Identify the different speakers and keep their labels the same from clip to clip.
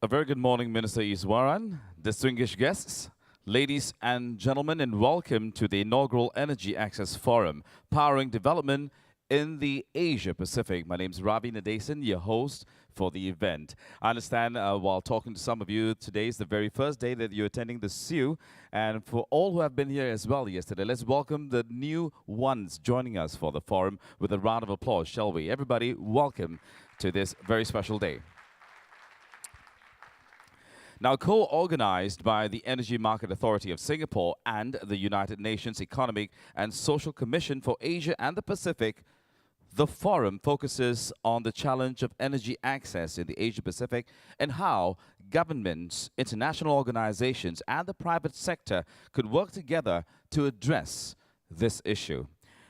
Speaker 1: A very good morning, Minister Iswaran, distinguished guests, ladies and gentlemen, and welcome to the inaugural Energy Access Forum, Powering Development in the Asia Pacific. My name is Ravi Nadesan, your host for the event. I understand while talking to some of you, today is the very first day that you're attending the SIEW, and for all who have been here as well yesterday, let's welcome the new ones joining us for the forum with a round of applause, shall we? Everybody, welcome to this very special day. Now, co-organized by the Energy Market Authority of Singapore and the United Nations Economic and Social Commission for Asia and the Pacific, the forum focuses on the challenge of energy access in the Asia Pacific and how governments, international organizations, and the private sector could work together to address this issue.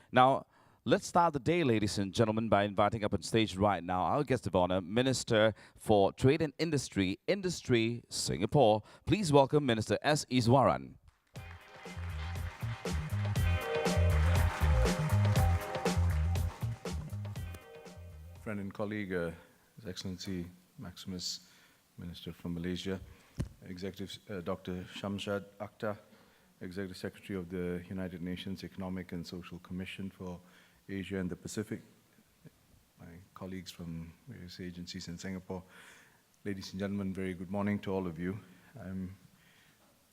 Speaker 1: Now, let's start the day, ladies and gentlemen, by inviting up on stage right now our guest of honor, Minister for Trade and Industry, Singapore. Please welcome Minister S. Iswaran.
Speaker 2: Friend and colleague, His Excellency Maximus, Minister from Malaysia, Executive Dr. Shamshad Akhtar, Executive Secretary of the United Nations Economic and Social Commission for Asia and the Pacific, my colleagues from various agencies in Singapore. Ladies and gentlemen, very good morning to all of you. I'm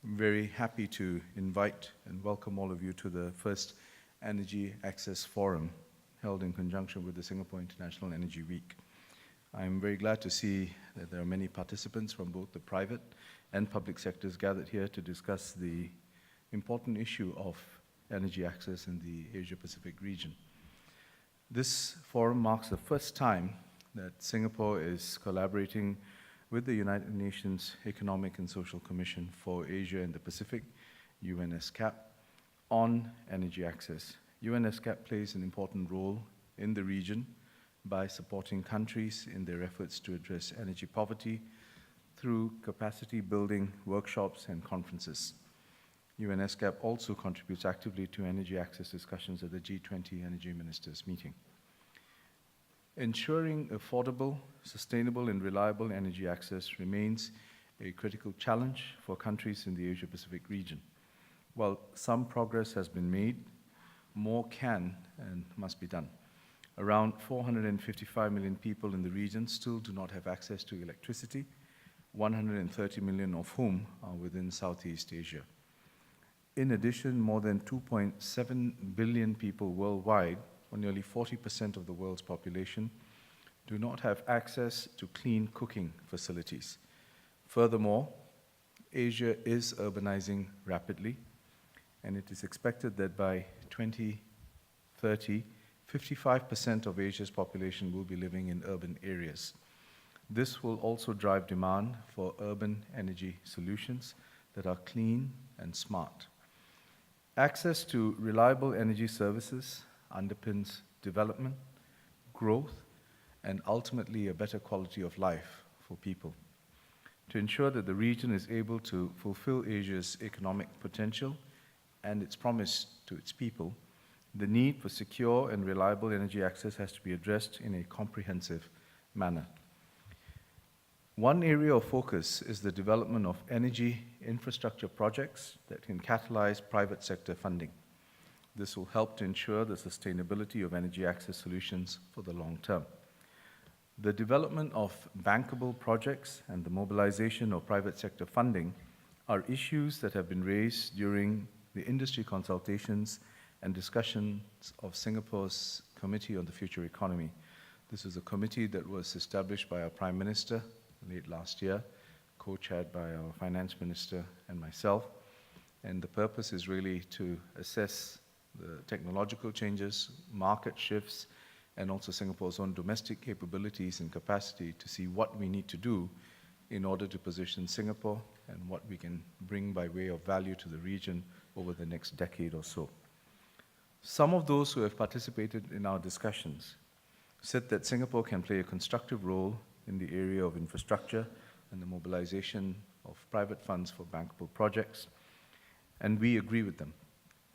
Speaker 2: very happy to invite and welcome all of you to the first Energy Access Forum held in conjunction with the Singapore International Energy Week. I'm very glad to see that there are many participants from both the private and public sectors gathered here to discuss the important issue of energy access in the Asia-Pacific region. This forum marks the first time that Singapore is collaborating with the United Nations Economic and Social Commission for Asia and the Pacific, UNSCAP, on energy access. UNSCAP plays an important role in the region by supporting countries in their efforts to address energy poverty through capacity building workshops and conferences. UNSCAP also contributes actively to energy access discussions at the G20 Energy Ministers meeting. Ensuring affordable, sustainable, and reliable energy access remains a critical challenge for countries in the Asia-Pacific region. While some progress has been made, more can and must be done. Around 455 million people in the region still do not have access to electricity, 130 million of whom are within Southeast Asia. In addition, more than 2.7 billion people worldwide, or nearly 40% of the world's population, do not have access to clean cooking facilities. Furthermore, Asia is urbanizing rapidly, and it is expected that by 2030, 55% of Asia's population will be living in urban areas. This will also drive demand for urban energy solutions that are clean and smart. Access to reliable energy services underpins development, growth, and ultimately a better quality of life for people. To ensure that the region is able to fulfill Asia's economic potential and its promise to its people, the need for secure and reliable energy access has to be addressed in a comprehensive manner. One area of focus is the development of energy infrastructure projects that can catalyze private sector funding. This will help to ensure the sustainability of energy access solutions for the long term. The development of bankable projects and the mobilization of private sector funding are issues that have been raised during the industry consultations and discussions of Singapore's Committee on the Future Economy. This is a committee that was established by our Prime Minister late last year, co-chaired by our Finance Minister and myself. And the purpose is really to assess the technological changes, market shifts, and also Singapore's own domestic capabilities and capacity to see what we need to do in order to position Singapore and what we can bring by way of value to the region over the next decade or so. Some of those who have participated in our discussions said that Singapore can play a constructive role in the area of infrastructure and the mobilization of private funds for bankable projects, and we agree with them.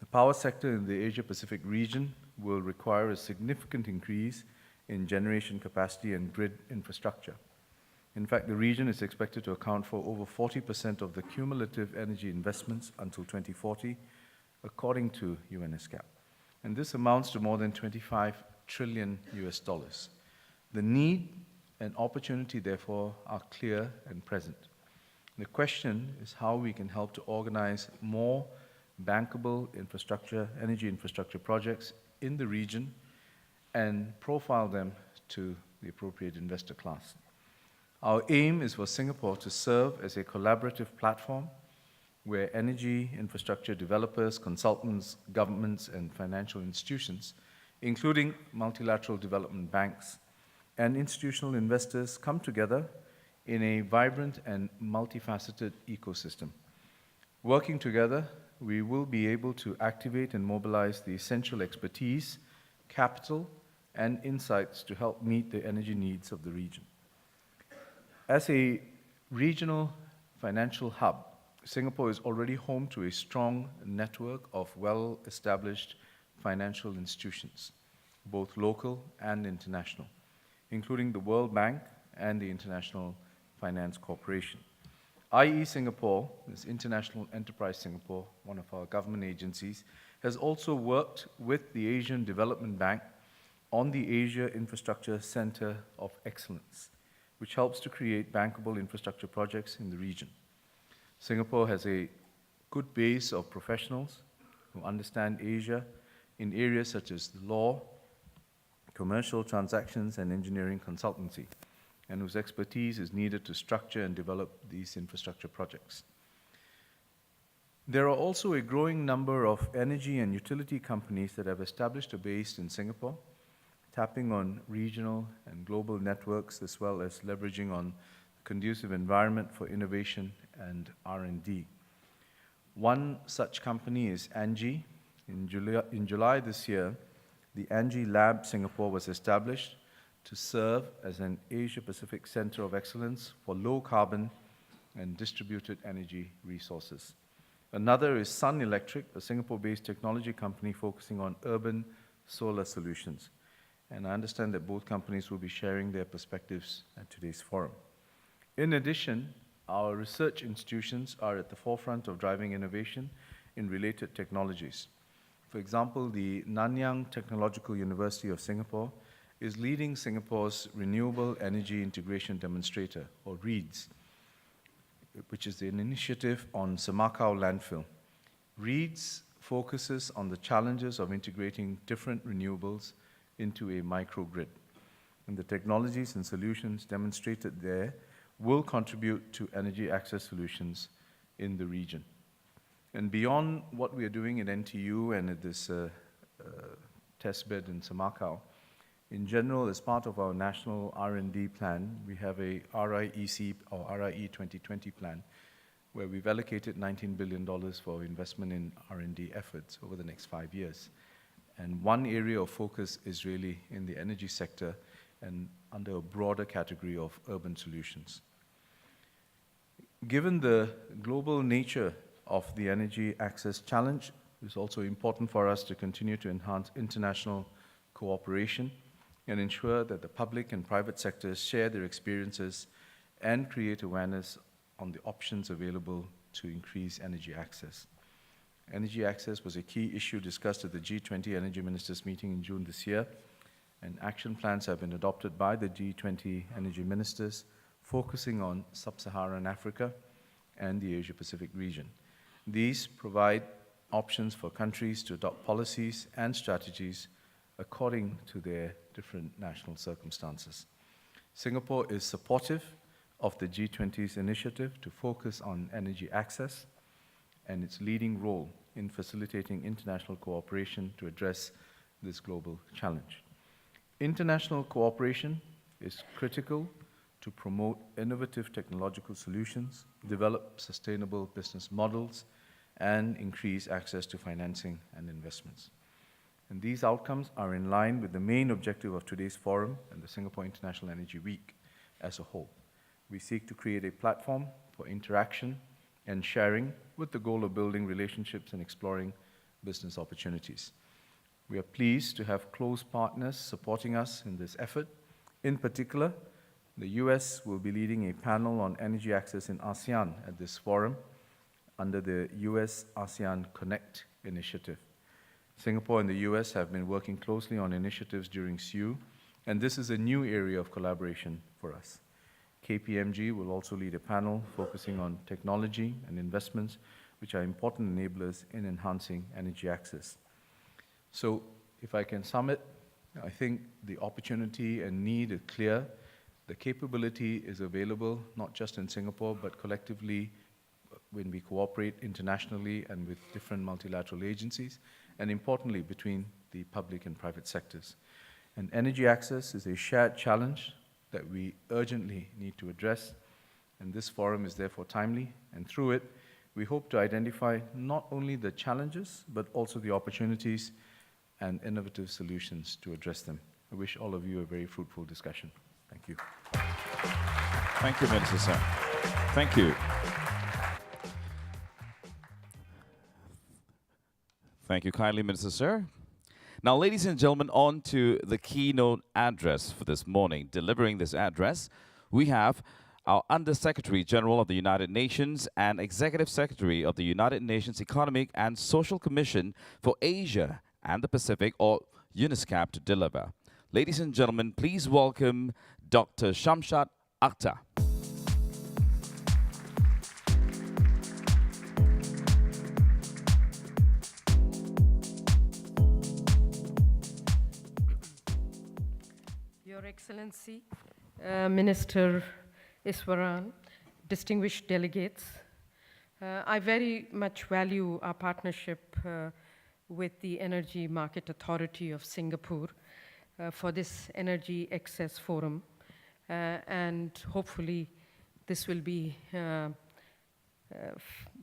Speaker 2: The power sector in the Asia-Pacific region will require a significant increase in generation capacity and grid infrastructure. In fact, the region is expected to account for over 40% of the cumulative energy investments until 2040, according to UNESCAP. And this amounts to more than 25 trillion US dollars. The need and opportunity, therefore, are clear and present. The question is how we can help to organize more bankable infrastructure, energy infrastructure projects in the region and profile them to the appropriate investor class. Our aim is for Singapore to serve as a collaborative platform where energy infrastructure developers, consultants, governments, and financial institutions, including multilateral development banks and institutional investors, come together in a vibrant and multifaceted ecosystem. Working together, we will be able to activate and mobilize the essential expertise, capital, and insights to help meet the energy needs of the region. As a regional financial hub, Singapore is already home to a strong network of well-established financial institutions, both local and international, including the World Bank and the International Finance Corporation. IE Singapore, this International Enterprise Singapore, one of our government agencies, has also worked with the Asian Development Bank on the Asia Infrastructure Center of Excellence, which helps to create bankable infrastructure projects in the region. Singapore has a good base of professionals who understand Asia in areas such as the law, commercial transactions, and engineering consultancy, and whose expertise is needed to structure and develop these infrastructure projects. There are also a growing number of energy and utility companies that have established a base in Singapore, tapping on regional and global networks, as well as leveraging on a conducive environment for innovation and R&D. One such company is Angie. In July this year, the Angie Lab Singapore was established to serve as an Asia-Pacific Center of Excellence for low-carbon and distributed energy resources. Another is Sun Electric, a Singapore-based technology company focusing on urban solar solutions. And I understand that both companies will be sharing their perspectives at today's forum. In addition, our research institutions are at the forefront of driving innovation in related technologies. For example, the Nanyang Technological University of Singapore is leading Singapore's Renewable Energy Integration Demonstrator, or REIDS, which is an initiative on Semakau landfill. REIDS focuses on the challenges of integrating different renewables into a microgrid. And the technologies and solutions demonstrated there will contribute to energy access solutions in the region. And beyond what we are doing at NTU and at this testbed in Semakau, in general, as part of our national R&D plan, we have a RIEC, or RIE 2020 plan, where we've allocated $19 billion for investment in R&D efforts over the next 5 years. And one area of focus is really in the energy sector and under a broader category of urban solutions. Given the global nature of the energy access challenge, it's also important for us to continue to enhance international cooperation and ensure that the public and private sectors share their experiences and create awareness on the options available to increase energy access. Energy access was a key issue discussed at the G20 Energy Ministers meeting in June this year, and action plans have been adopted by the G20 Energy Ministers, focusing on Sub-Saharan Africa and the Asia-Pacific region. These provide options for countries to adopt policies and strategies according to their different national circumstances. Singapore is supportive of the G20's initiative to focus on energy access and its leading role in facilitating international cooperation to address this global challenge. International cooperation is critical to promote innovative technological solutions, develop sustainable business models, and increase access to financing and investments. And these outcomes are in line with the main objective of today's forum and the Singapore International Energy Week as a whole. We seek to create a platform for interaction and sharing with the goal of building relationships and exploring business opportunities. We are pleased to have close partners supporting us in this effort, in particular, The US will be leading a panel on energy access in ASEAN at this forum under the US-ASEAN Connect initiative. Singapore and the US have been working closely on initiatives during SIEW, and this is a new area of collaboration for us. KPMG will also lead a panel focusing on technology and investments, which are important enablers in enhancing energy access. So, if I can sum it, I think the opportunity and need are clear. The capability is available, not just in Singapore, but collectively when we cooperate internationally and with different multilateral agencies, and importantly, between the public and private sectors. And energy access is a shared challenge that we urgently need to address, and this forum is therefore timely, and through it, we hope to identify not only the challenges, but also the opportunities and innovative solutions to address them. I wish all of you a very fruitful discussion. Thank you.
Speaker 1: Thank you, Minister, sir. Thank you. Thank you kindly, Minister, sir. Now, ladies and gentlemen, on to the keynote address for this morning. Delivering this address, we have our Under-Secretary General of the United Nations and Executive Secretary of the United Nations Economic and Social Commission for Asia and the Pacific, or UNESCAP, to deliver. Ladies and gentlemen, please welcome Dr. Shamshad Akhtar.
Speaker 3: Your Excellency, Minister Iswaran, distinguished delegates, I very much value our partnership with the Energy Market Authority of Singapore for this Energy Access Forum, and hopefully this will be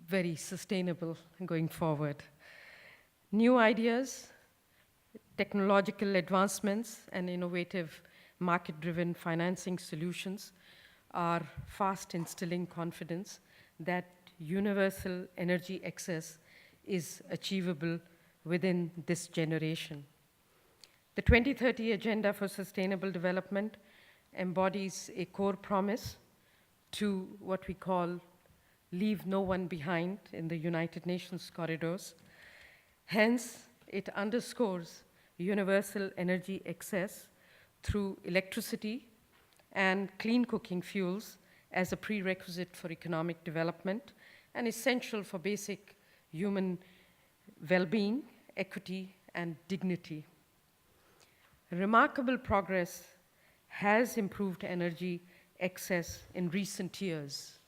Speaker 3: very sustainable going forward. New ideas, technological advancements, and innovative market-driven financing solutions are fast instilling confidence that universal energy access is achievable within this generation. The 2030 Agenda for Sustainable Development embodies a core promise to what we call leave no one behind in the United Nations corridors. Hence, it underscores universal energy access through electricity and clean cooking fuels as a prerequisite for economic development and essential for basic human well-being, equity, and dignity. Remarkable progress has improved energy access in recent years.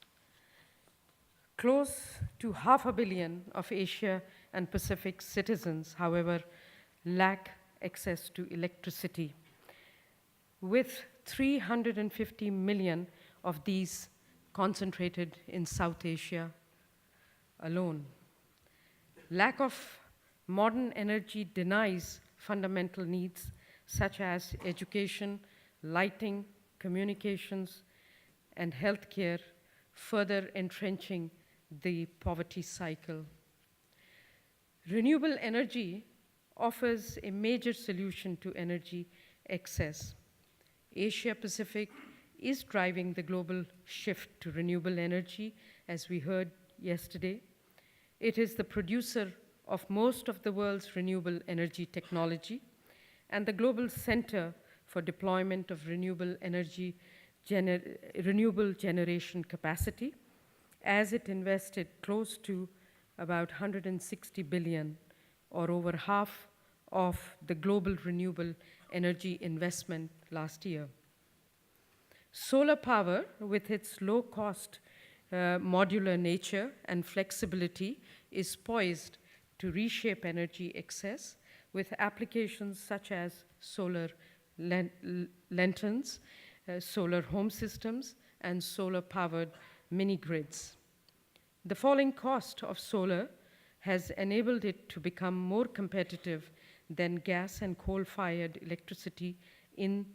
Speaker 3: Close to 500 million of Asia and Pacific citizens, however, lack access to electricity, with 350 million of these concentrated in South Asia alone. Lack of modern energy denies fundamental needs such as education, lighting, communications, and healthcare, further entrenching the poverty cycle. Renewable energy offers a major solution to energy excess. Asia Pacific is driving the global shift to renewable energy, as we heard yesterday. It is the producer of most of the world's renewable energy technology and the global center for deployment of renewable energy renewable generation capacity, as it invested close to about 160 billion, or over half of the global renewable energy investment last year. Solar power, with its low-cost modular nature and flexibility, is poised to reshape energy access with applications such as solar lanterns, solar home systems, and solar-powered mini-grids. The falling cost of solar has enabled it to become more competitive than gas and coal-fired electricity in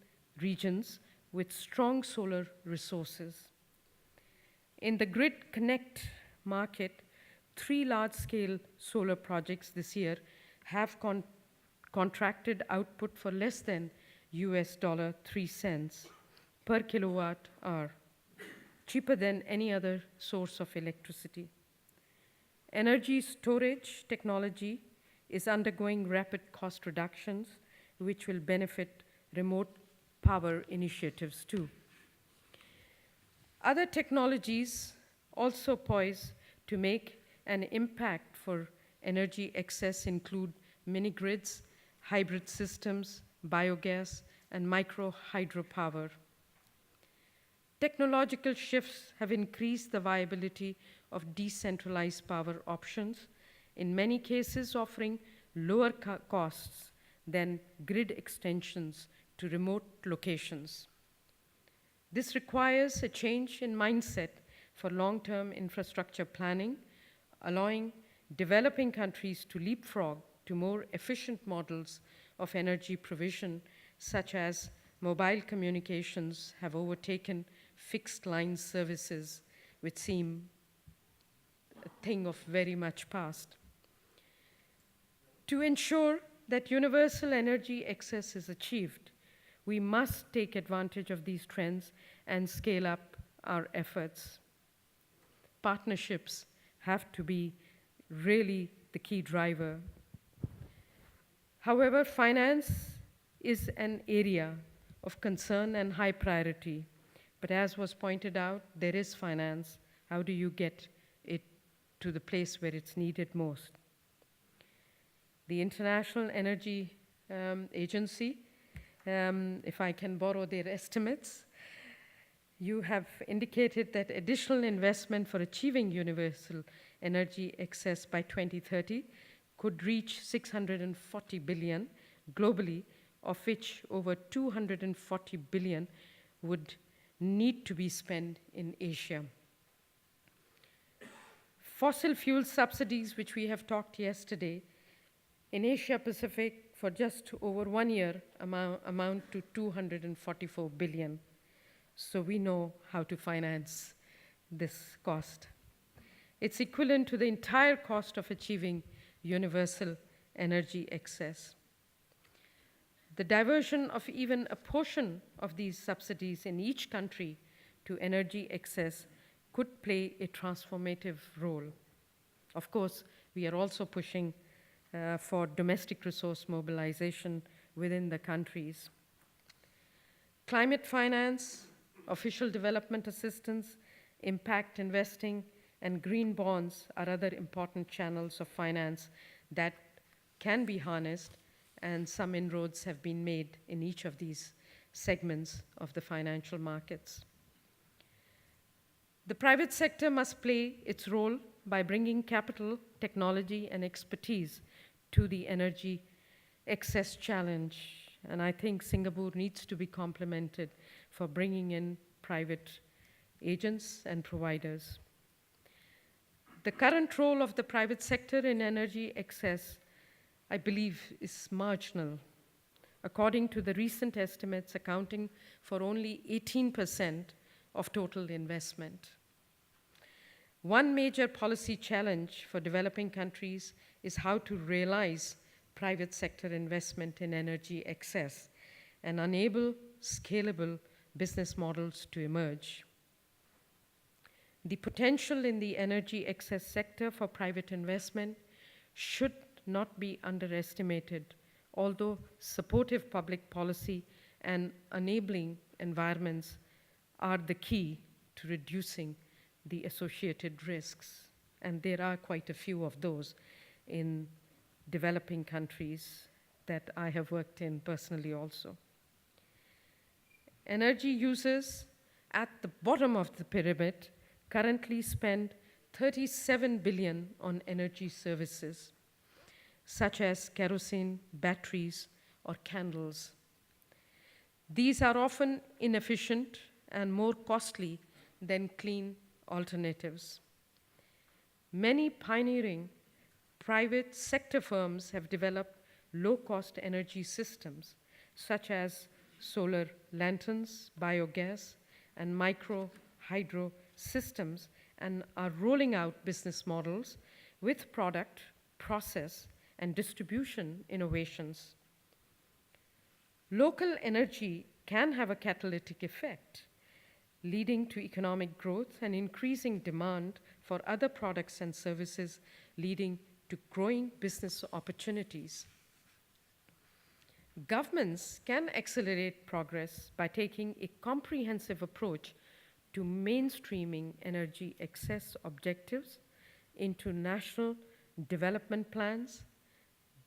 Speaker 3: regions with strong solar resources. In the Grid Connect market, 3 large-scale solar projects this year have contracted output for less than $3 cents per kilowatt hour, cheaper than any other source of electricity. Energy storage technology is undergoing rapid cost reductions, which will benefit remote power initiatives too. Other technologies also poised to make an impact for energy access include mini-grids, hybrid systems, biogas, and micro hydropower. Technological shifts have increased the viability of decentralized power options, in many cases offering lower costs than grid extensions to remote locations. This requires a change in mindset for long-term infrastructure planning, allowing developing countries to leapfrog to more efficient models of energy provision, such as mobile communications have overtaken fixed line services, which seem a thing of very much past. To ensure that universal energy access is achieved, we must take advantage of these trends and scale up our efforts. Partnerships have to be really the key driver. However, finance is an area of concern and high priority. But as was pointed out, there is finance. How do you get it to the place where it's needed most? The International Energy Agency, if I can borrow their estimates, you have indicated that additional investment for achieving universal energy access by 2030 could reach 640 billion globally, of which over 240 billion would need to be spent in Asia. Fossil fuel subsidies, which we have talked yesterday, in Asia Pacific for just over 1 year amount to 244 billion. So we know how to finance this cost. It's equivalent to the entire cost of achieving universal energy access. The diversion of even a portion of these subsidies in each country to energy access could play a transformative role. Of course, we are also pushing for domestic resource mobilization within the countries. Climate finance, official development assistance, impact investing, and green bonds are other important channels of finance that can be harnessed, and some inroads have been made in each of these segments of the financial markets. The private sector must play its role by bringing capital, technology, and expertise to the energy access challenge. And I think Singapore needs to be complimented for bringing in private agents and providers. The current role of the private sector in energy access, I believe, is marginal. According to the recent estimates, accounting for only 18% of total investment. One major policy challenge for developing countries is how to realize private sector investment in energy access and enable scalable business models to emerge. The potential in the energy access sector for private investment should not be underestimated, although supportive public policy and enabling environments are the key to reducing the associated risks. And there are quite a few of those in developing countries that I have worked in personally also. Energy users at the bottom of the pyramid currently spend 37 billion on energy services, such as kerosene, batteries, or candles. These are often inefficient and more costly than clean alternatives. Many pioneering private sector firms have developed low-cost energy systems, such as solar lanterns, biogas, and micro hydro systems, and are rolling out business models with product, process, and distribution innovations. Local energy can have a catalytic effect, leading to economic growth and increasing demand for other products and services, leading to growing business opportunities. Governments can accelerate progress by taking a comprehensive approach to mainstreaming energy access objectives into national development plans,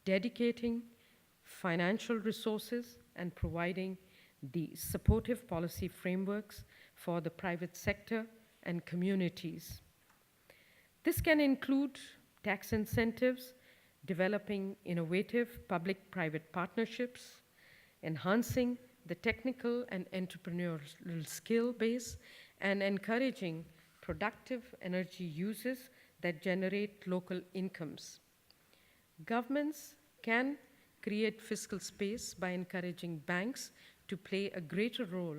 Speaker 3: dedicating financial resources and providing the supportive policy frameworks for the private sector and communities. This can include tax incentives, developing innovative public-private partnerships, enhancing the technical and entrepreneurial skill base, and encouraging productive energy uses that generate local incomes. Governments can create fiscal space by encouraging banks to play a greater role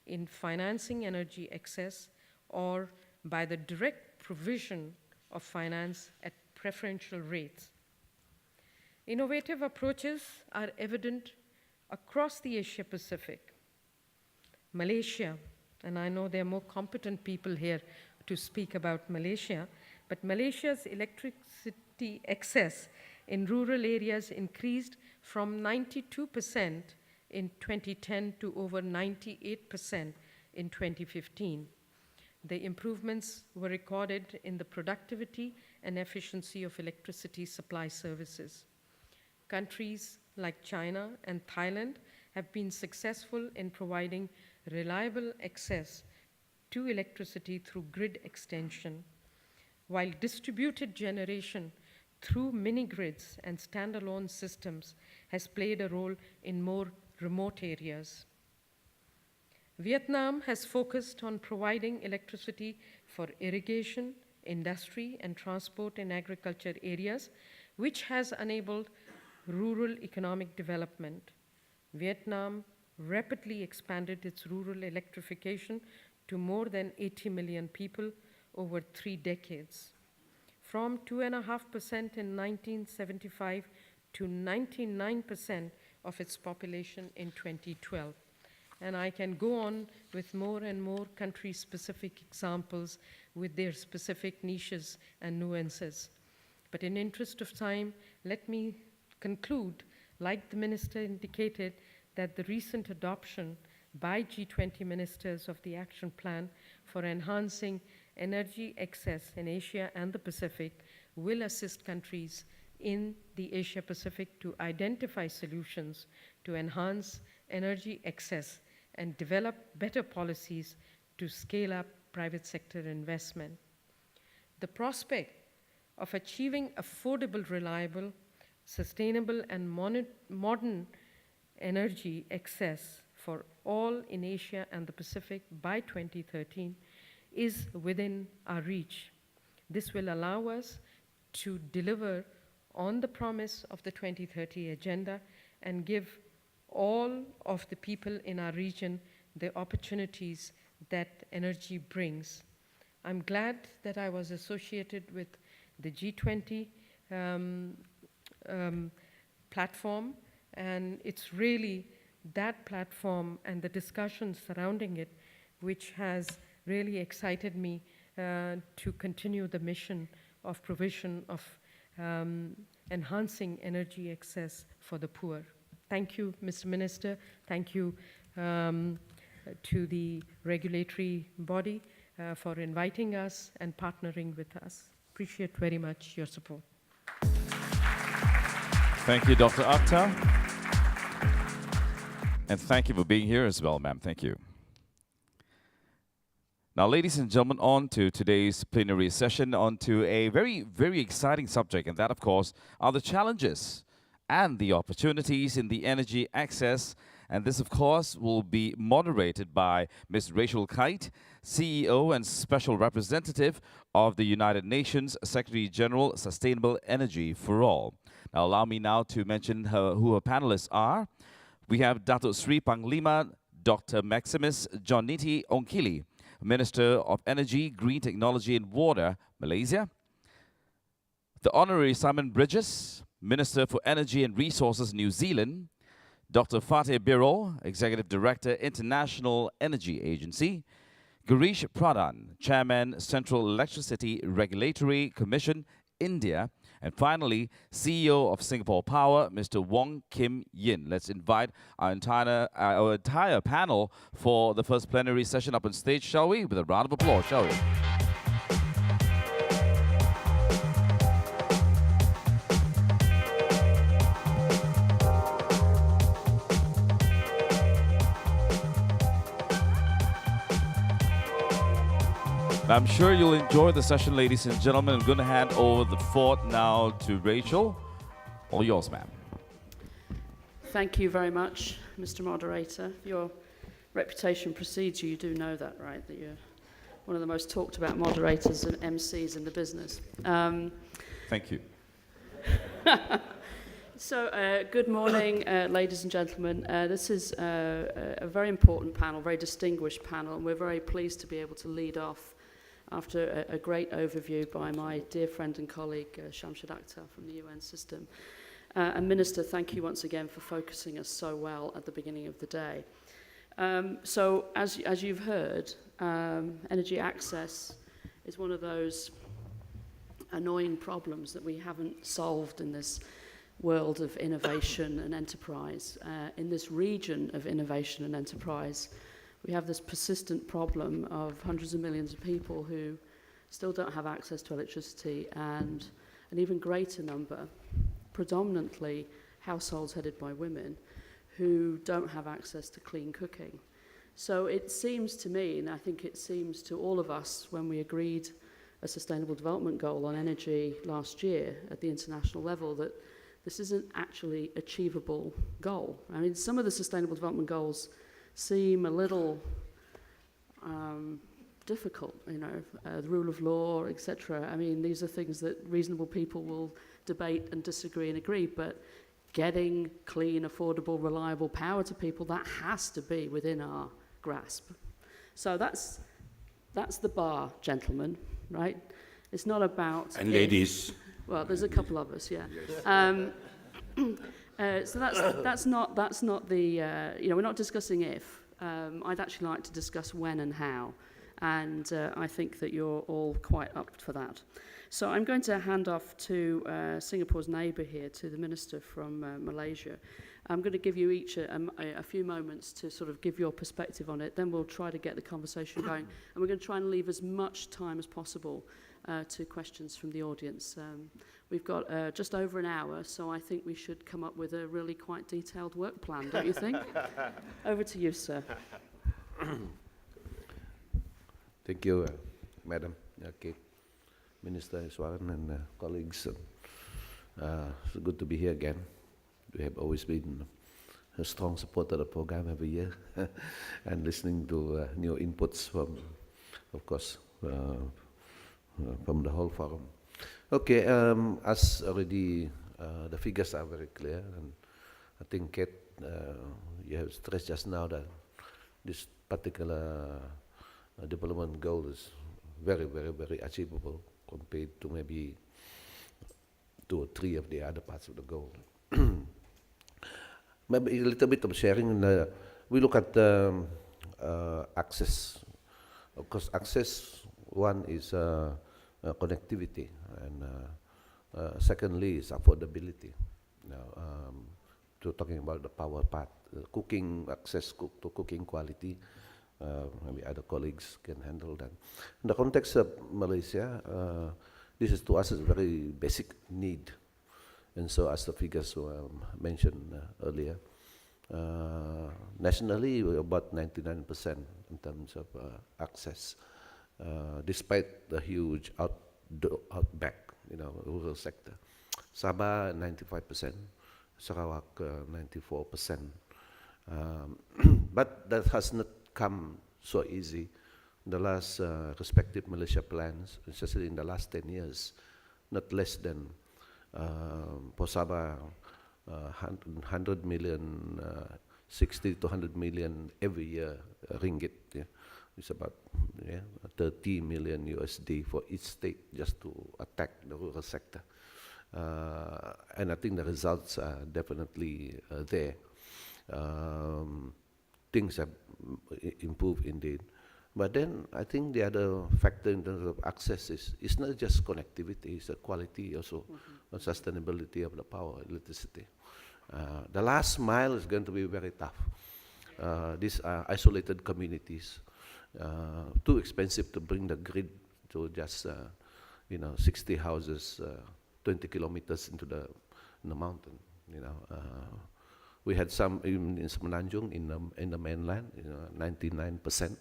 Speaker 3: in financing energy access or by the direct provision of finance at preferential rates. Innovative approaches are evident across the Asia Pacific. Malaysia, and I know there are more competent people here to speak about Malaysia, but Malaysia's electricity access in rural areas increased from 92% in 2010 to over 98% in 2015. The improvements were recorded in the productivity and efficiency of electricity supply services. Countries like China and Thailand have been successful in providing reliable access to electricity through grid extension, while distributed generation through mini-grids and standalone systems has played a role in more remote areas. Vietnam has focused on providing electricity for irrigation, industry, and transport in agriculture areas, which has enabled rural economic development. Vietnam rapidly expanded its rural electrification to more than 80 million people over 3 decades, from 2.5% in 1975 to 99% of its population in 2012. And I can go on with more and more country-specific examples with their specific niches and nuances. But in interest of time, let me conclude, like the minister indicated, that the recent adoption by G20 ministers of the action plan for enhancing energy access in Asia and the Pacific will assist countries in the Asia Pacific to identify solutions to enhance energy access and develop better policies to scale up private sector investment. The prospect of achieving affordable, reliable, sustainable, and modern energy access for all in Asia and the Pacific by 2013 is within our reach. This will allow us to deliver on the promise of the 2030 agenda and give all of the people in our region the opportunities that energy brings. I'm glad that I was associated with the G20 platform, and it's really that platform and the discussions surrounding it which has really excited me to continue the mission of provision of enhancing energy access for the poor. Thank you, Mr. Minister. Thank you to the regulatory body for inviting us and partnering with us. Appreciate very much your support.
Speaker 1: Thank you, Dr. Akhtar. And thank you for being here as well, ma'am. Thank you. Now, ladies and gentlemen, on to today's plenary session, on to a very, very exciting subject, and that, of course, are the challenges and the opportunities in the energy access. And this, of course, will be moderated by Ms. Rachel Kite, CEO and Special Representative of the United Nations Secretary General Sustainable Energy for All. Now, allow me now to mention who her panelists are. We have Datuk Sri Panglima Dr. Maximus Joniti Ongkili, Minister of Energy, Green Technology and Water, Malaysia. The Honorary Simon Bridges, Minister for Energy and Resources, New Zealand. Dr. Fateh Birol, Executive Director, International Energy Agency, Girish Pradhan, Chairman, Central Electricity Regulatory Commission, India, and finally, CEO of Singapore Power, Mr. Wong Kim Yin. Let's invite our entire panel for the first plenary session up on stage, shall we? With a round of applause, shall we? I'm sure you'll enjoy the session, ladies and gentlemen. I'm going to hand over the fort now to Rachel. All yours, ma'am.
Speaker 4: Thank you very much, Mr. Moderator. Your reputation precedes you. You do know that, right? That you're one of the most talked about moderators and MCs in the business.
Speaker 1: Thank you.
Speaker 4: So, good morning, ladies and gentlemen. This is a very important panel, very distinguished panel, and we're very pleased to be able to lead off after a great overview by my dear friend and colleague, Shamshad Akhtar from the UN system. And Minister, thank you once again for focusing us so well at the beginning of the day. So, as you've heard, energy access is one of those annoying problems that we haven't solved in this world of innovation and enterprise. In this region of innovation and enterprise, we have this persistent problem of hundreds of millions of people who still don't have access to electricity, and an even greater number, predominantly households headed by women, who don't have access to clean cooking. So it seems to me, and I think it seems to all of us when we agreed a Sustainable Development Goal on energy last year at the international level, that this isn't actually achievable goal. I mean, some of the Sustainable Development Goals seem a little difficult, you know, the rule of law, etc. I mean, these are things that reasonable people will debate and disagree and agree, but getting clean, affordable, reliable power to people, that has to be within our grasp. So that's the bar, gentlemen, right? It's not about...
Speaker 5: And ladies.
Speaker 4: Well, there's a couple of us, yeah. Yes. So that's not the, you know, we're not discussing if. I'd actually like to discuss when and how. And I think that you're all quite up for that. So I'm going to hand off to Singapore's neighbour here, to the Minister from Malaysia. I'm going to give you each a few moments to sort of give your perspective on it. Then we'll try to get the conversation going. And we're going to try and leave as much time as possible to questions from the audience. We've got just over an hour, so I think we should come up with a really quite detailed work plan, don't you think? Over to you, sir.
Speaker 5: Thank you, Madam. Okay. Minister Iswaran and colleagues. It's good to be here again. We have always been a strong supporter of the program every year and listening to new inputs from, of course, from the whole forum. Okay, as already the figures are very clear, and I think, Kate, you have stressed just now that this particular development goal is very, very, very achievable compared to maybe 2 or 3 of the other parts of the goal. Maybe a little bit of sharing. We look at access. Of course, access, one is connectivity, and secondly is affordability. Now, to talking about the power part, cooking, access to cooking quality, maybe other colleagues can handle that. In the context of Malaysia, this is to us a very basic need. And so as the figures were mentioned earlier, nationally we're about 99% in terms of access, despite the huge outback, you know, rural sector. Sabah 95%, Sarawak 94%. But that has not come so easy. The last respective Malaysia plans, especially in the last 10 years, not less than for Sabah, 100 million, 60 to 100 million every year ringgit. Yeah. It's about 30 million USD for each state just to attack the rural sector. And I think the results are definitely there. things have improved indeed. But then I think the other factor in terms of access is it's not just connectivity, it's the quality also, and sustainability of the power, electricity. The last mile is going to be very tough. These are isolated communities, too expensive to bring the grid to just 60 houses, 20 kilometers into the mountain. We had some in Semenanjung in the mainland, 99%.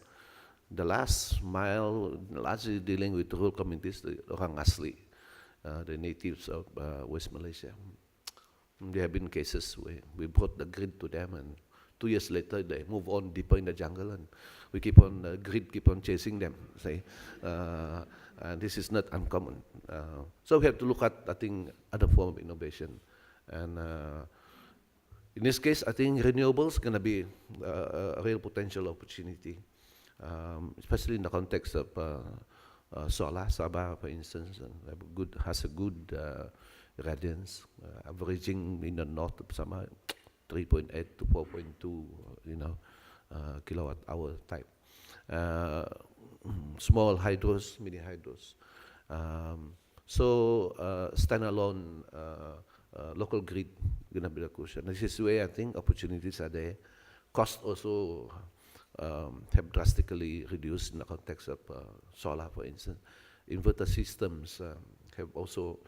Speaker 5: The last mile, largely dealing with rural communities, the orang asli, the natives of West Malaysia. There have been cases where we brought the grid to them, and 2 years later they move on deeper in the jungle, and we keep on the grid keep on chasing them. Say, and this is not uncommon. So we have to look at, I think, other form of innovation, and in this case, I think renewables going to be a real potential opportunity. Especially in the context of solar, Sabah, for instance, has a good radiance, averaging in the north of Sabah 3.8 to 4.2, kilowatt hour type. Small hydros, mini hydros. So standalone local grid going to be the crucial. This is where I think opportunities are there. Cost also have drastically reduced in the context of solar, for instance. Inverter systems have also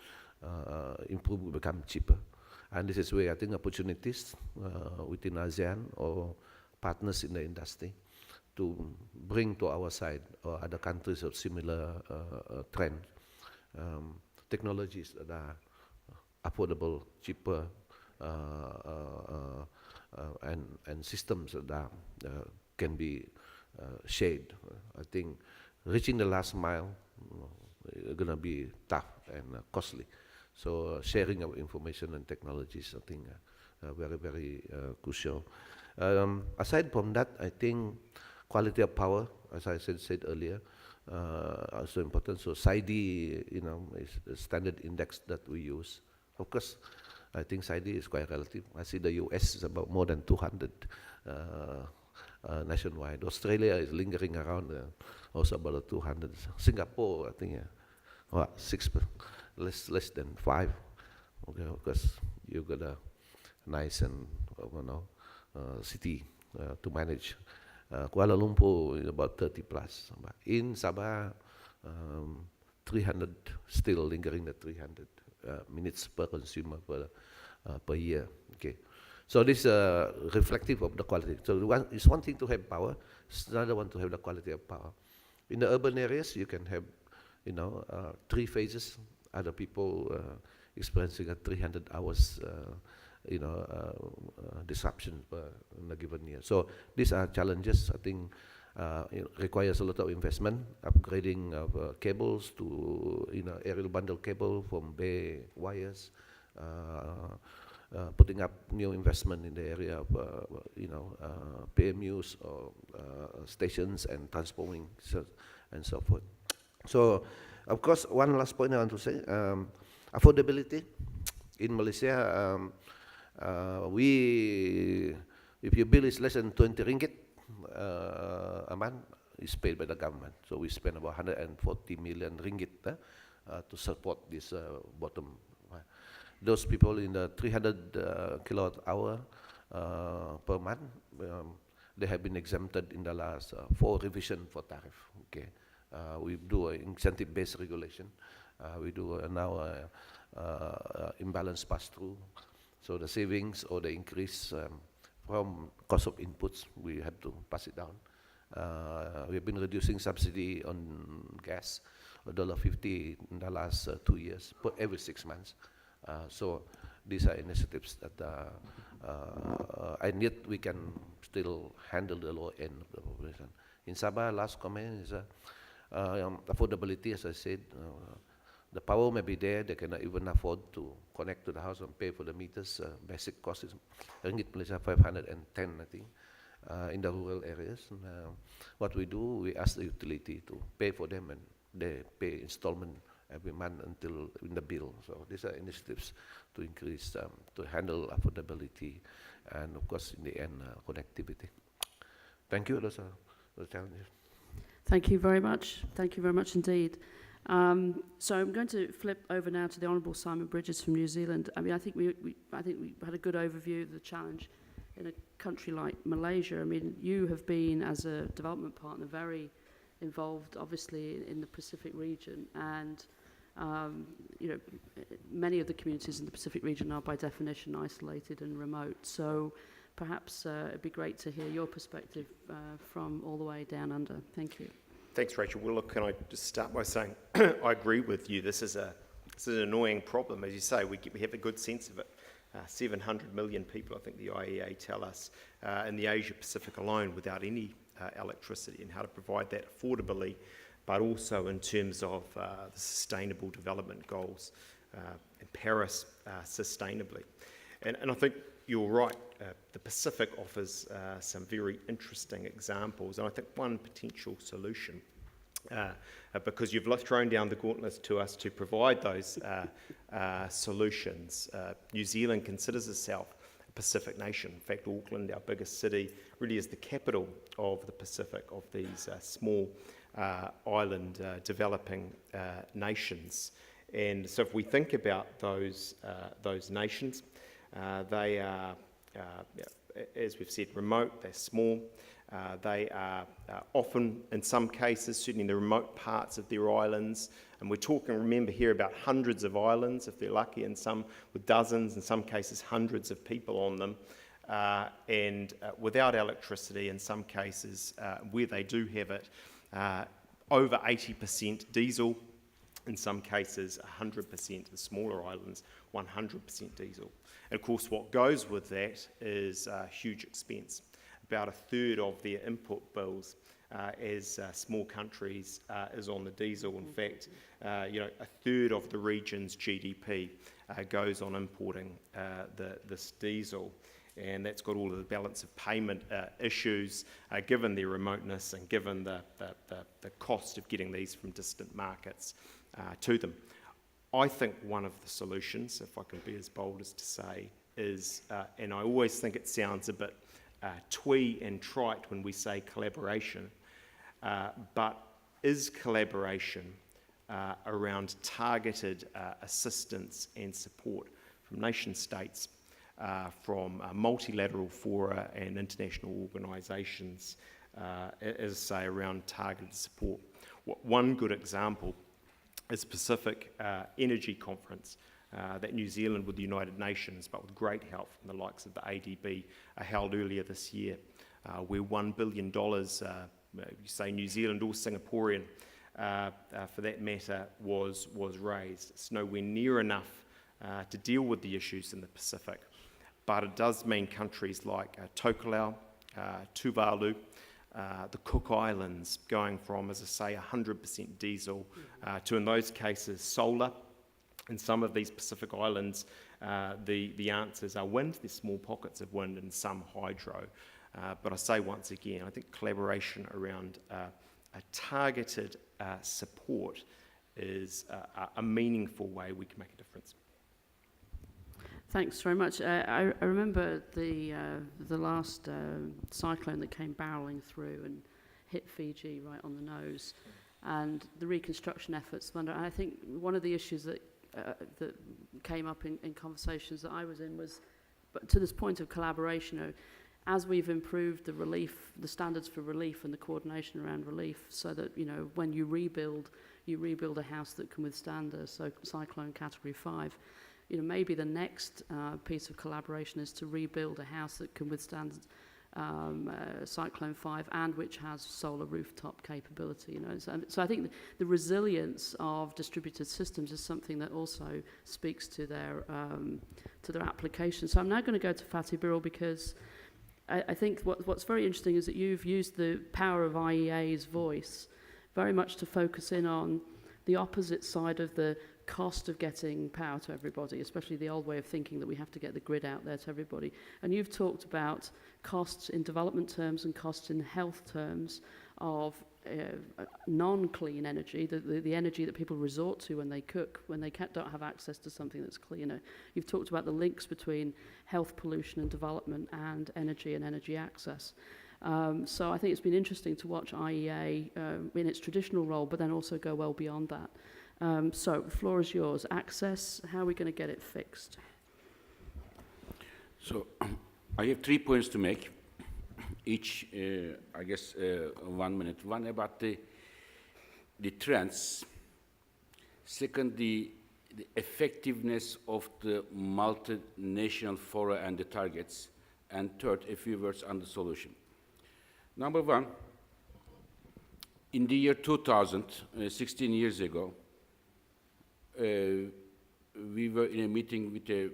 Speaker 5: improved, become cheaper. And this is where I think opportunities within ASEAN or partners in the industry to bring to our side or other countries of similar trend technologies that are affordable, cheaper, and systems that are can be shared. I think reaching the last mile is going to be tough and costly. So sharing of information and technologies, I think, very, very crucial. Aside from that, I think quality of power, as I said earlier, also important. So SIEW, is the standard index that we use. Of course, I think SIEW is quite relative. I see the US is about more than 200 nationwide. Australia is lingering around, also about 200. Singapore, I think, six, less than 5. Okay, because you got a nice and city to manage. Kuala Lumpur is about 30 plus. In Sabah, 300, still lingering at 300 minutes per consumer per year. Okay. So this is reflective of the quality. So it's one thing to have power, it's another one to have the quality of power. In the urban areas, you can have, 3 phases. Other people experiencing a 300 hours, disruption in a given year. So these are challenges. I think it requires a lot of investment, upgrading of cables to, aerial bundle cable from bare wires. Putting up new investment in the area of, PMUs or stations and transforming and so forth. So, of course, one last point I want to say, affordability in Malaysia. If your bill is less than 20 ringgit a month, it's paid by the government. So we spend about 140 million ringgit to support this bottom. Those people in the 300 kilowatt hour per month, they have been exempted in the last 4 revision for tariff. Okay, we do an incentive-based regulation. We do now imbalance pass-through. So the savings or the increase from cost of inputs, we have to pass it down. We have been reducing subsidy on gas, $1.50 in the last 2 years, but every 6 months. So these are initiatives that, and yet we can still handle the low end of the population. In Sabah, last comment is affordability, as I said. The power may be there, they cannot even afford to connect to the house and pay for the meters. Basic cost is ringgit Malaysia 510, I think, in the rural areas. And, what we do, we ask the utility to pay for them, and they pay installment every month until in the bill. So these are initiatives to increase, to handle affordability and of course, in the end, connectivity. Thank you. Those are the challenges.
Speaker 4: Thank you very much. Thank you very much indeed. So I'm going to flip over now to the Honourable Simon Bridges from New Zealand. I mean, I think we had a good overview of the challenge in a country like Malaysia. I mean, you have been, as a development partner, very involved, obviously, in the Pacific region, and you know, many of the communities in the Pacific region are, by definition, isolated and remote. So perhaps it'd be great to hear your perspective from all the way down under. Thank you.
Speaker 6: Thanks, Rachel. Well, look, can I just start by saying I agree with you. This is an annoying problem. As you say, we have a good sense of it. 700 million people, I think the IEA tell us, in the Asia-Pacific alone without any electricity, and how to provide that affordably, but also in terms of the Sustainable Development Goals in Paris sustainably. And I think you're right, the Pacific offers some very interesting examples, and I think one potential solution, because you've thrown down the gauntlet to us to provide those solutions. New Zealand considers itself a Pacific nation. In fact, Auckland, our biggest city, really is the capital of the Pacific, of these small island developing nations. And so if we think about those nations, they are, as we've said, remote, they're small, they are often, in some cases, certainly in the remote parts of their islands, and we're talking, remember here, about hundreds of islands, if they're lucky, and some with dozens, in some cases hundreds of people on them, and without electricity, in some cases, where they do have it, over 80% diesel, in some cases 100%, the smaller islands, 100% diesel. And of course what goes with that is a huge expense. About a third of their input bills as small countries is on the diesel. In fact, you know, a third of the region's GDP goes on importing this diesel. And that's got all of the balance of payment issues, given their remoteness and given the cost of getting these from distant markets to them. I think one of the solutions, if I can be as bold as to say, is, and I always think it sounds a bit twee and trite when we say collaboration, but is collaboration around targeted assistance and support from nation states, from multilateral fora and international organisations, as I say, around targeted support. One good example is Pacific Energy Conference that New Zealand with the United Nations, but with great help from the likes of the ADB, held earlier this year, where $1 billion, you say New Zealand or Singaporean, for that matter, was raised. It's nowhere near enough to deal with the issues in the Pacific, but it does mean countries like Tokelau, Tuvalu, the Cook Islands going from, as I say, 100% diesel to, in those cases, solar. In some of these Pacific islands, the answers are wind. There's small pockets of wind and some hydro. But I say once again, I think collaboration around a targeted support is a meaningful way we can make a difference.
Speaker 4: Thanks very much. I remember the last cyclone that came barreling through and hit Fiji right on the nose, and the reconstruction efforts. And I think one of the issues that came up in conversations that I was in was, but to this point of collaboration, as we've improved the relief, the standards for relief and the coordination around relief, so that, you know, when you rebuild a house that can withstand a cyclone category 5. You know, maybe the next piece of collaboration is to rebuild a house that can withstand Cyclone 5 and which has solar rooftop capability. You know, so I think the resilience of distributed systems is something that also speaks to their application. So I'm now going to go to Fatih Birol, because I think what's very interesting is that you've used the power of IEA's voice very much to focus in on the opposite side of the cost of getting power to everybody, especially the old way of thinking that we have to get the grid out there to everybody. And you've talked about costs in development terms and costs in health terms of non-clean energy, the energy that people resort to when they cook, when they don't have access to something that's cleaner. You've talked about the links between health pollution and development and energy access. So I think it's been interesting to watch IEA in its traditional role, but then also go well beyond that. So the floor is yours. Access, how are we going to get it fixed?
Speaker 7: So I have 3 points to make, each, I guess, 1 minute. One about the trends. Second, the effectiveness of the multinational fora and the targets. And third, a few words on the solution. Number one, in the year 2000, 16 years ago, we were in a meeting with the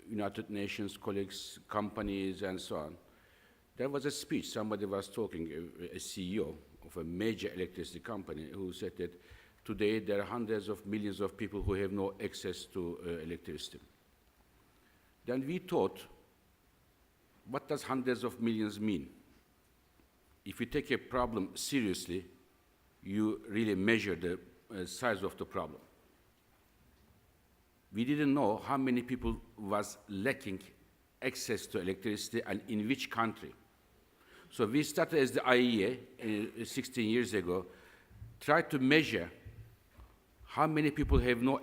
Speaker 7: United Nations colleagues, companies, and so on. There was a speech, somebody was talking, a CEO of a major electricity company, who said that today there are hundreds of millions of people who have no access to electricity. Then we thought, what does hundreds of millions mean? If you take a problem seriously, you really measure the size of the problem. We didn't know how many people was lacking access to electricity and in which country. So we started as the IEA 16 years ago, tried to measure how many people have no